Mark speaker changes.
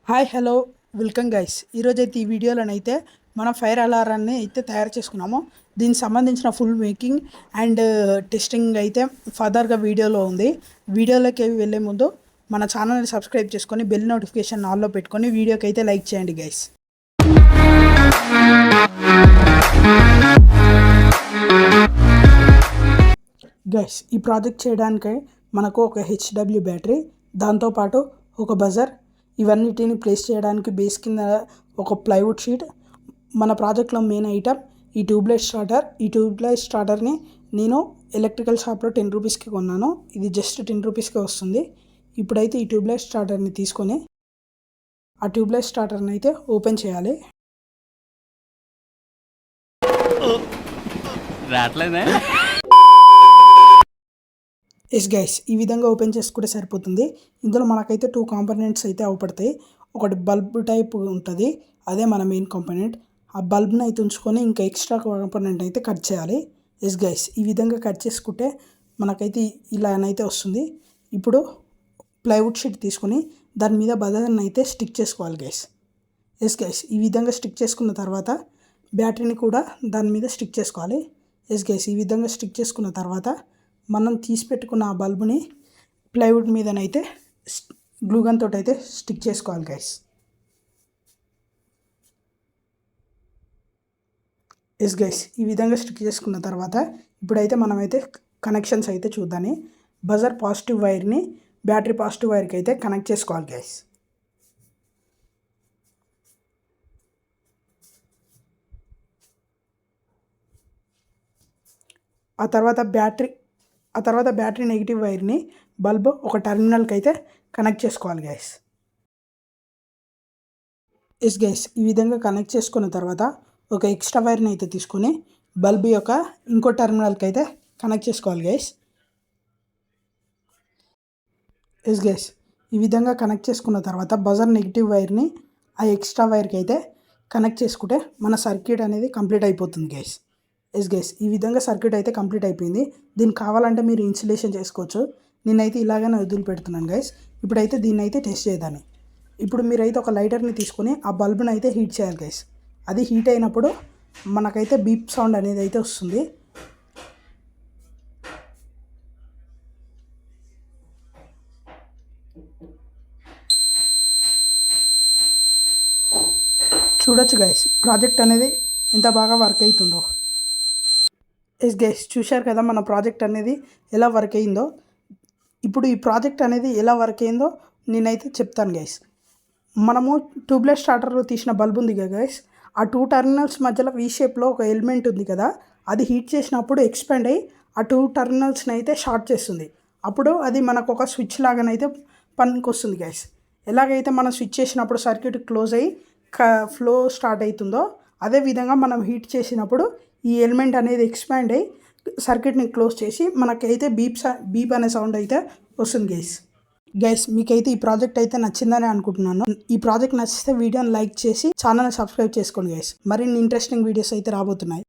Speaker 1: Hi hello welcome guys. ఈరోజైతే ఈ వీడియోలోనైతే మనం ఫైర్ అలారాన్ని అయితే తయారు చేసుకున్నాము. దీనికి సంబంధించిన ఫుల్ మేకింగ్ అండ్ టెస్టింగ్ అయితే ఫర్దర్గా వీడియోలో ఉంది. వీడియోలోకి వెళ్ళే ముందు మన ఛానల్ని సబ్స్క్రైబ్ చేసుకొని బెల్ నోటిఫికేషన్ ఆన్లో పెట్టుకొని వీడియోకి అయితే లైక్ చేయండి గైస్. గైస్ ఈ ప్రాజెక్ట్ చేయడానికి మనకు ఒక హెచ్డబ్ల్యూ బ్యాటరీ, దాంతోపాటు ఒక బజర్, ఇవన్నిటిని ప్లేస్ చేయడానికి బేస్ కింద ఒక ప్లైవుడ్ షీట్, మన ప్రాజెక్ట్లో మెయిన్ ఐటమ్ ఈ ట్యూబ్లైట్ స్టార్టర్. ఈ ట్యూబ్లైట్ స్టార్టర్ని నేను ఎలక్ట్రికల్ షాప్లో 10 రూపీస్కి కొన్నాను. ఇది జస్ట్ 10 రూపీస్కే వస్తుంది. ఇప్పుడైతే ఈ ట్యూబ్లైట్ స్టార్టర్ని తీసుకొని ఆ ట్యూబ్లైట్ స్టార్టర్ని అయితే ఓపెన్ చేయాలి. ఎస్ గైస్, ఈ విధంగా ఓపెన్ చేసుకుంటే సరిపోతుంది. ఇందులో మనకైతే 2 కాంపోనెంట్స్ అయితే అవపడతాయి. ఒకటి బల్బ్ టైప్ ఉంటుంది, అదే మన మెయిన్ కాంపోనెంట్. ఆ బల్బ్ని అయితే ఉంచుకొని ఇంకా ఎక్స్ట్రా కాంపోనెంట్ అయితే కట్ చేయాలి. ఎస్ గైస్, ఈ విధంగా కట్ చేసుకుంటే మనకైతే ఇలానైతే వస్తుంది. ఇప్పుడు ప్లైవుడ్ షీట్ తీసుకొని దాని మీద బజర్ని అయితే స్టిక్ చేసుకోవాలి గైస్. ఎస్ గైస్, ఈ విధంగా స్టిక్ చేసుకున్న తర్వాత బ్యాటరీని కూడా దాని మీద స్టిక్ చేసుకోవాలి. ఎస్ గైస్, ఈ విధంగా స్టిక్ చేసుకున్న తర్వాత మనం తీసి పెట్టుకున్న ఆ బల్బుని ప్లైవుడ్ మీదనైతే గ్లూగన్ తోటి అయితే స్టిక్ చేసుకోవాలి గైస్. ఎస్ గైస్, ఈ విధంగా స్టిక్ చేసుకున్న తర్వాత ఇప్పుడైతే మనమైతే కనెక్షన్స్ అయితే చూద్దాని. బజర్ పాజిటివ్ వైర్ని బ్యాటరీ పాజిటివ్ వైర్కి అయితే కనెక్ట్ చేసుకోవాలి గైస్. ఆ తర్వాత బ్యాటరీ నెగిటివ్ వైర్ని బల్బ్ ఒక టెర్మినల్కి అయితే కనెక్ట్ చేసుకోవాలి గైస్. ఎస్ గైస్, ఈ విధంగా కనెక్ట్ చేసుకున్న తర్వాత ఒక ఎక్స్ట్రా వైర్ని అయితే తీసుకొని బల్బ్ యొక్క ఇంకో టెర్మినల్కి అయితే కనెక్ట్ చేసుకోవాలి గైస్. ఎస్ గైస్, ఈ విధంగా కనెక్ట్ చేసుకున్న తర్వాత బజర్ నెగిటివ్ వైర్ని ఆ ఎక్స్ట్రా వైర్కి అయితే కనెక్ట్ చేసుకుంటే మన సర్క్యూట్ అనేది కంప్లీట్ అయిపోతుంది గైస్. ఎస్ గైస్, ఈ విధంగా సర్క్యూట్ అయితే కంప్లీట్ అయిపోయింది. దీనికి కావాలంటే మీరు ఇన్సులేషన్ చేసుకోవచ్చు. నేనైతే ఇలాగనే వదిలిపెడుతున్నాను గైస్. ఇప్పుడైతే దీన్ని అయితే టెస్ట్ చేద్దాను. ఇప్పుడు మీరైతే ఒక లైటర్ని తీసుకొని ఆ బల్బుని అయితే హీట్ చేయాలి గైస్. అది హీట్ అయినప్పుడు మనకైతే బీప్ సౌండ్ అనేది అయితే వస్తుంది. చూడొచ్చు గైస్, ప్రాజెక్ట్ అనేది ఎంత బాగా వర్క్ అవుతుందో. ఎస్ గైస్, చూశారు కదా మన ప్రాజెక్ట్ అనేది ఎలా వర్క్ అయిందో. ఇప్పుడు ఈ ప్రాజెక్ట్ అనేది ఎలా వర్క్ అయిందో నేనైతే చెప్తాను గైస్. మనము ట్యూబ్లైట్ స్టార్టర్లో తీసిన బల్బ్ ఉంది కదా గైస్, ఆ 2 టెర్మినల్స్ మధ్యలో వీ షేప్లో ఒక ఎలిమెంట్ ఉంది కదా, అది హీట్ చేసినప్పుడు ఎక్స్పాండ్ అయ్యి ఆ 2 టెర్మినల్స్ని అయితే షార్ట్ చేస్తుంది. అప్పుడు అది మనకు ఒక స్విచ్ లాగానైతే పనికి వస్తుంది గైస్. ఎలాగైతే మనం స్విచ్ చేసినప్పుడు సర్క్యూట్ క్లోజ్ అయ్యి ఫ్లో స్టార్ట్ అవుతుందో, అదేవిధంగా మనం హీట్ చేసినప్పుడు ఈ ఎలిమెంట్ అనేది ఎక్స్పాండ్ అయ్యి సర్క్యూట్ని క్లోజ్ చేసి మనకైతే బీప్ అనే సౌండ్ అయితే వస్తుంది గైస్. మీకైతే ఈ ప్రాజెక్ట్ అయితే నచ్చిందని అనుకుంటున్నాను. ఈ ప్రాజెక్ట్ నచ్చితే వీడియోని లైక్ చేసి ఛానల్ని సబ్స్క్రైబ్ చేసుకోండి గైస్. మరిన్ని ఇంట్రెస్టింగ్ వీడియోస్ అయితే రాబోతున్నాయి.